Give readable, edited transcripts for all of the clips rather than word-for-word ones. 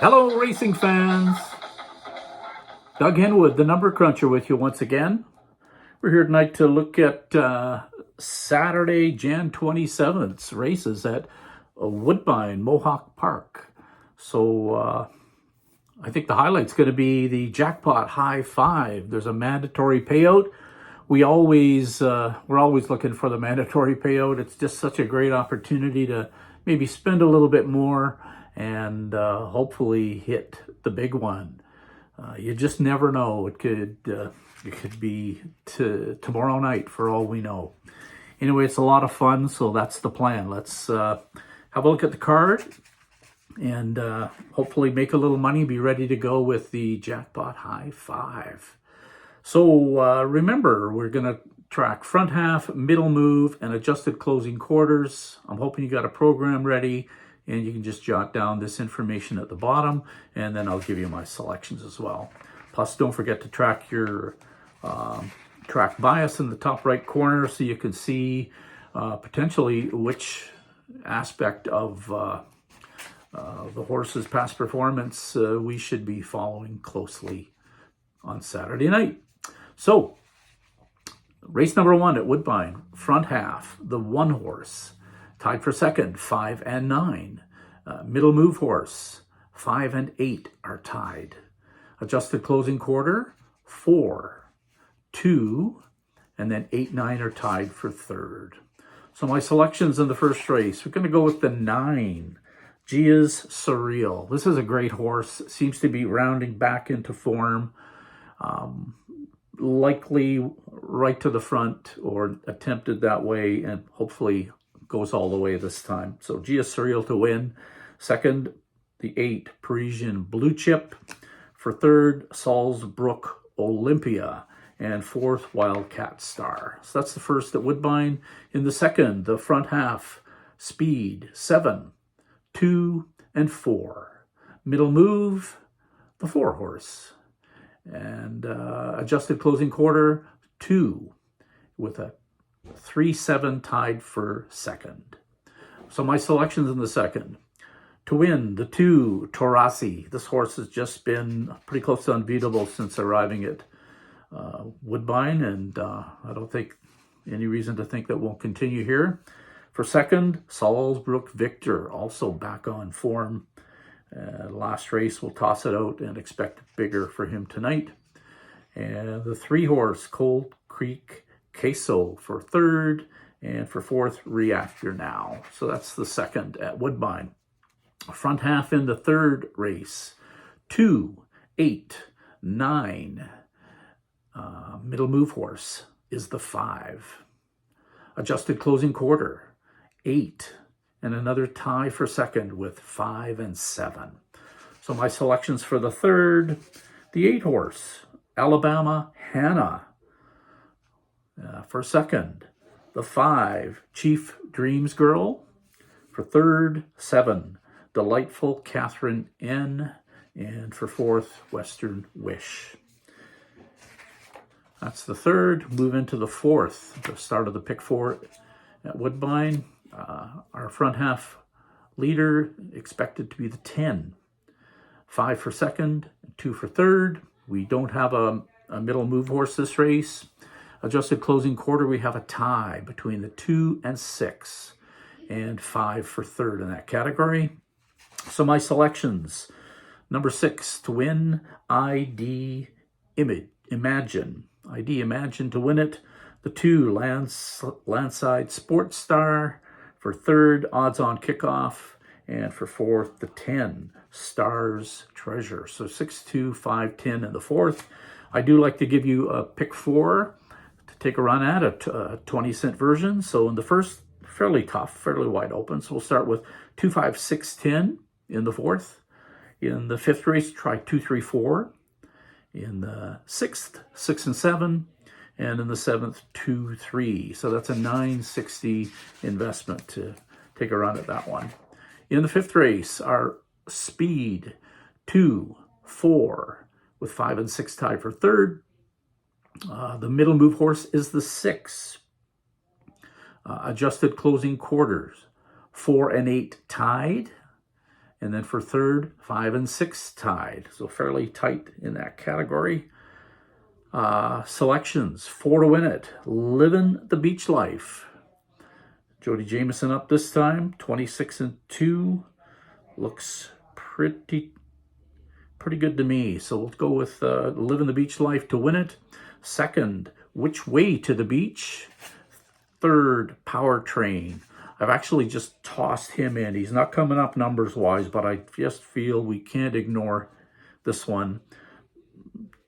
Hello, racing fans. Doug Henwood, the number cruncher, with you once again. We're here tonight to look at Saturday, Jan 27th races at Woodbine Mohawk Park. So I think the highlight's going to be the jackpot high five. There's a mandatory payout. We're always looking for the mandatory payout. It's just such a great opportunity to maybe spend a little bit more and hopefully hit the big one. You just never know. It could be tomorrow night for all we know. Anyway, it's a lot of fun, so that's the plan. Let's have a look at the card and hopefully make a little money, be ready to go with the jackpot high five. So remember, we're going to track front half, middle move, and adjusted closing quarters. I'm hoping you got a program ready, and you can just jot down this information at the bottom, and then I'll give you my selections as well. Plus, don't forget to track your track bias in the top right corner so you can see potentially which aspect of the horse's past performance we should be following closely on Saturday night. So, race number 1 at Woodbine, front half, the 1 horse, tied for second, 5 and 9. Middle move horse, 5 and 8 are tied. Adjusted closing quarter, 4, 2, and then 8, 9 are tied for third. So my selections in the first race, we're going to go with the 9, Gia's Surreal. This is a great horse, seems to be rounding back into form. Likely right to the front or attempted that way, and hopefully goes all the way this time. So Gia Surreal to win. Second, the 8, Parisian Blue Chip. For third, Salzbrook Olympia. And fourth, Wildcat Star. So that's the first at Woodbine. In the second, the front half, Speed, 7, 2, and 4. Middle move, the 4 horse. And adjusted closing quarter, 2, with a 3-7 tied for second. So my selections in the second. To win, the 2, Taurasi. This horse has just been pretty close to unbeatable since arriving at Woodbine, and I don't think any reason to think that won't continue here. For second, Salzbrook Victor, also back on form. Last race, we'll toss it out and expect bigger for him tonight. And the 3 horse, Cold Creek Queso for third, and for fourth, Reactor Now. So that's the second at Woodbine. Front half in the third race, 2, 8, 9. Middle move horse is the 5. Adjusted closing quarter, 8. And another tie for second with 5 and 7. So my selections for the third, the 8 horse, Alabama Hannah. For second, the 5, Chief Dreams Girl. For third, 7, Delightful Catherine N. And for fourth, Western Wish. That's the third. Move into the fourth, the start of the pick 4 at Woodbine. Our front half leader expected to be the 10. 5 for second, 2 for third. We don't have a middle move horse this race. Adjusted closing quarter, we have a tie between the 2 and 6, and 5 for third in that category. So my selections, number 6 to win, ID Imagine. ID Imagine to win it. The 2, Landside Sports Star. For third, Odds On Kickoff. And for fourth, the 10, Stars Treasure. So 6, 2, 5, 10 in the fourth. I do like to give you a pick 4 to take a run at, a 20-cent version. So in the first, fairly tough, fairly wide open. So we'll start with 2, 5, 6, 10 in the fourth. In the fifth race, try 2, 3, 4. In the sixth, 6 and 7. And in the seventh, 2, 3. So that's a $9.60 investment to take a run at that one. In the fifth race, our Speed, 2, 4, with 5 and 6 tied for third. The middle move horse is the 6. Adjusted closing quarters, 4 and 8 tied. And then for third, 5 and 6 tied. So fairly tight in that category. Selections, 4 to win it. Living the Beach Life. Jody Jameson up this time, 26 and 2. Looks pretty good to me. So we'll go with Living the Beach Life to win it. Second, Which Way to the Beach. Third, Powertrain. I've actually just tossed him in. He's not coming up numbers-wise, but I just feel we can't ignore this one.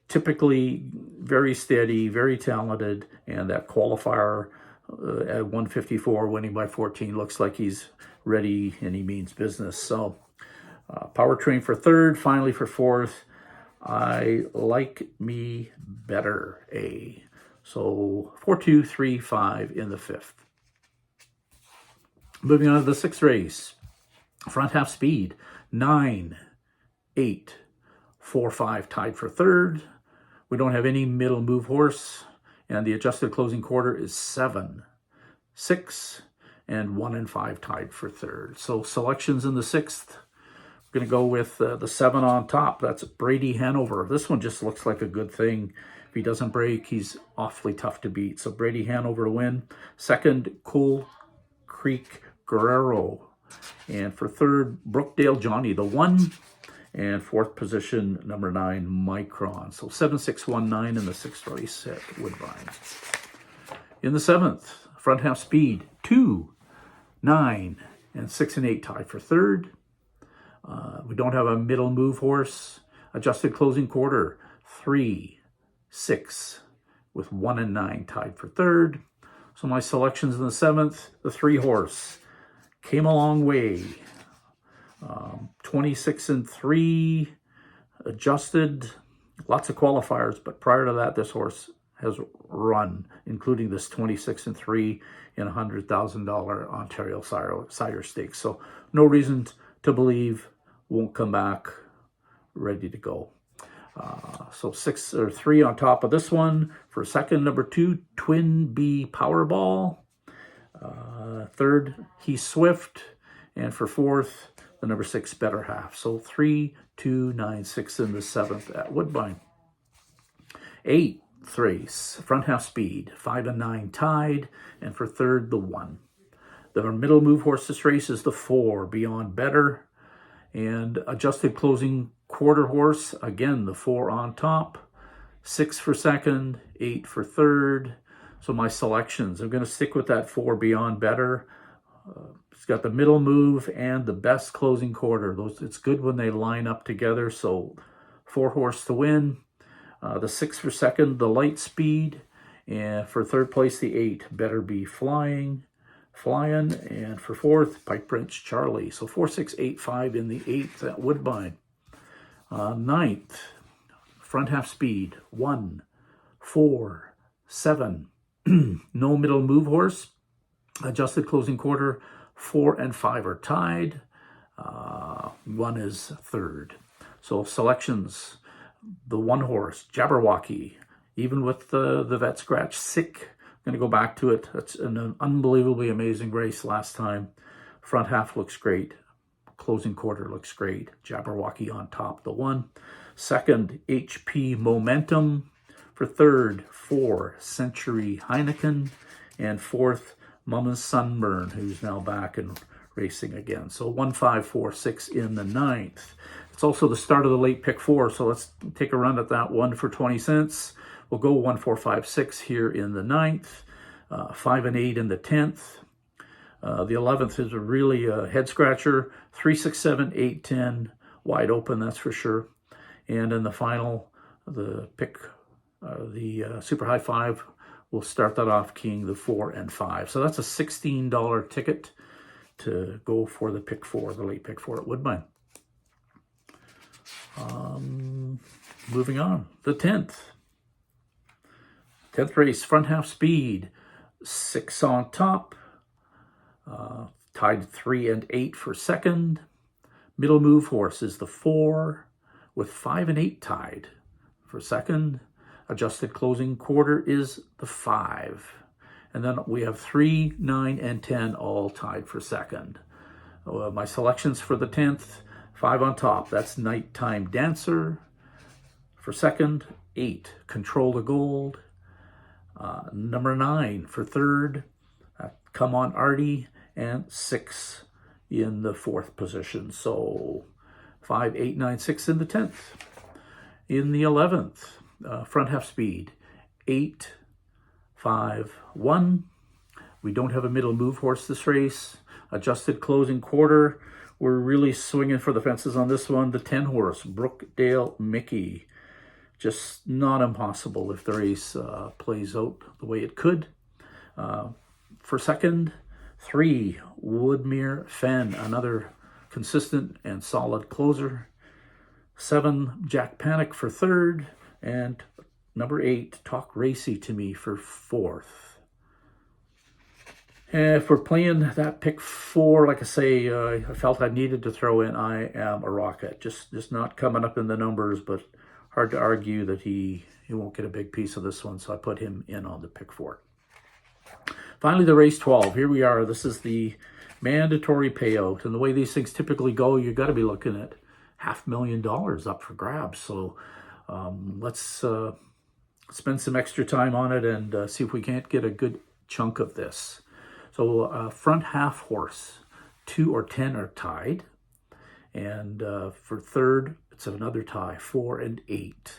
Typically very steady, very talented, and that qualifier at 154, winning by 14, looks like he's ready and he means business. So Powertrain for third, finally for fourth. I like me better, A. So 4, 2, 3, 5 in the fifth. Moving on to the sixth race. Front half speed, 9, 8, 4, 5 tied for third. We don't have any middle move horse. And the adjusted closing quarter is 7, 6, and 1 and 5 tied for third. So selections in the sixth. We're going to go with the 7 on top. That's Brady Hanover. This one just looks like a good thing. If he doesn't break, he's awfully tough to beat. So Brady Hanover to win. Second, Coal Creek Guerrero. And for third, Brookdale Johnny, the 1. And fourth position, number 9, Micron. So 7, 6, 1, 9 in the sixth race at Woodbine. In the seventh, front half speed, 2, 9, and 6 and 8 tied for third. We don't have a middle move horse. Adjusted closing quarter, 3, 6, with 1 and 9 tied for third. So my selections in the seventh, the 3 horse, Came a Long Way. 26 and 3, adjusted, lots of qualifiers, but prior to that, this horse has run, including this 26 and 3 in $100,000 Ontario Sire Stakes. So no reason to believe won't come back ready to go. So 6 or 3 on top of this one. For second, number 2, Twin B Powerball. Third, He's Swift. And for fourth, the number 6, Better Half. So 3, 2, 9, 6 in the seventh at Woodbine. Eighth race, front half speed, 5 and 9 tied, and for third, the 1. The middle move horse this race is the 4, Beyond Better, and adjusted closing quarter horse, again, the 4 on top, 6 for second, 8 for third. So my selections, I'm going to stick with that 4, Beyond Better. It's got the middle move and the best closing quarter. It's good when they line up together. So 4 horse to win. The 6 for second, the Light Speed. And for third place, the 8, Better Be Flying. And for fourth, Pike Prince Charlie. So 4, 6, 8, 5 in the 8th at Woodbine. Ninth, front half speed, 1, 4, 7. No middle move horse. Adjusted closing quarter, 4 and 5 are tied. 1 is third. So selections, the 1 horse, Jabberwocky, even with the vet scratch, sick. I'm going to go back to it. That's an unbelievably amazing race last time. Front half looks great. Closing quarter looks great. Jabberwocky on top, the 1. Second, HP Momentum. For third, 4, Century Heineken. And fourth, Mama's Sunburn, who's now back and racing again. So 1, 5, 4, 6 in the 9th. It's also the start of the late pick 4, so let's take a run at that one for 20 cents. We'll go 1, 4, 5, 6 here in the 9th, 5 and 8 in the 10th. The 11th is a really head scratcher. 3, 6, 7, 8, 10, wide open, that's for sure. And in the final, the pick, the Super High 5, we'll start that off King, the 4 and 5. So that's a $16 ticket to go for the pick 4, the late pick 4 at Woodbine. Moving on, the 10th. 10th race, front half speed, 6 on top, tied 3 and 8 for second. Middle move horse is the 4, with 5 and 8 tied for second. Adjusted closing quarter is the 5. And then we have 3, 9, and 10 all tied for second. My selections for the 10th, 5 on top, that's Nighttime Dancer. For second, 8, Control the Gold. Number 9 for third, Come On Artie, and 6 in the 4th position. So 5, 8, 9, 6 in the 10th. In the 11th, front half speed, 8, 5, 1. We don't have a middle move horse this race. Adjusted closing quarter. We're really swinging for the fences on this one. The 10 horse, Brookdale Mickey. Just not impossible if the race plays out the way it could. For second, 3, Woodmere Fen, another consistent and solid closer. 7, Jack Panic for third. And number 8, Talk Racy to Me for 4th. And if we're playing that pick 4, like I say, I felt I needed to throw in I Am a Rocket. Just not coming up in the numbers, but hard to argue that he won't get a big piece of this one, so I put him in on the pick 4. Finally, the race 12. Here we are. This is the mandatory payout. And the way these things typically go, you've got to be looking at $500,000 up for grabs. So let's spend some extra time on it and see if we can't get a good chunk of this. So front half horse, 2 or 10 are tied. And for third, it's another tie, 4 and 8.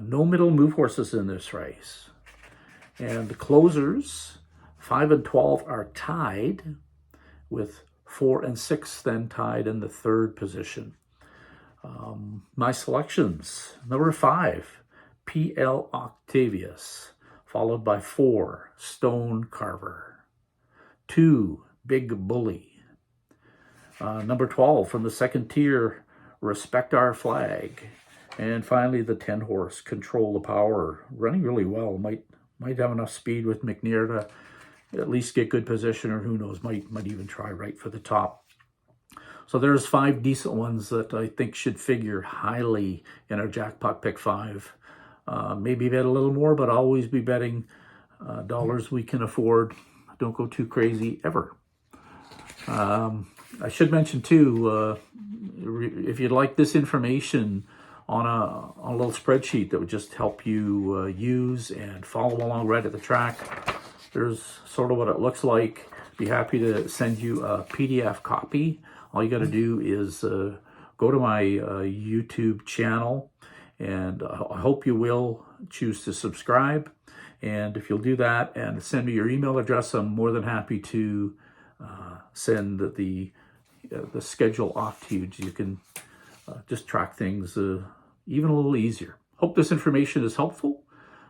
No middle move horses in this race. And the closers, 5 and 12 are tied, with 4 and 6 then tied in the 3rd position. My selections, number 5, PL Octavius, followed by 4, Stone Carver. 2, Big Bully. Number 12 from the 2nd tier, Respect Our Flag. And finally, the 10 horse, Control the Power, running really well. Might have enough speed with McNear to at least get good position, or who knows, might even try right for the top. So there's 5 decent ones that I think should figure highly in our jackpot pick 5. Maybe bet a little more, but always be betting dollars we can afford. Don't go too crazy ever. I should mention too, if you'd like this information on a little spreadsheet that would just help you use and follow along right at the track, there's sort of what it looks like. Be happy to send you a PDF copy. All you got to do is go to my YouTube channel, and I hope you will choose to subscribe. And if you'll do that and send me your email address, I'm more than happy to send the schedule off to you. You can just track things even a little easier. Hope this information is helpful.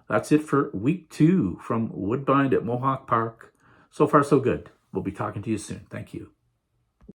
That's it for week 2 from Woodbine at Mohawk Park. So far, so good. We'll be talking to you soon. Thank you.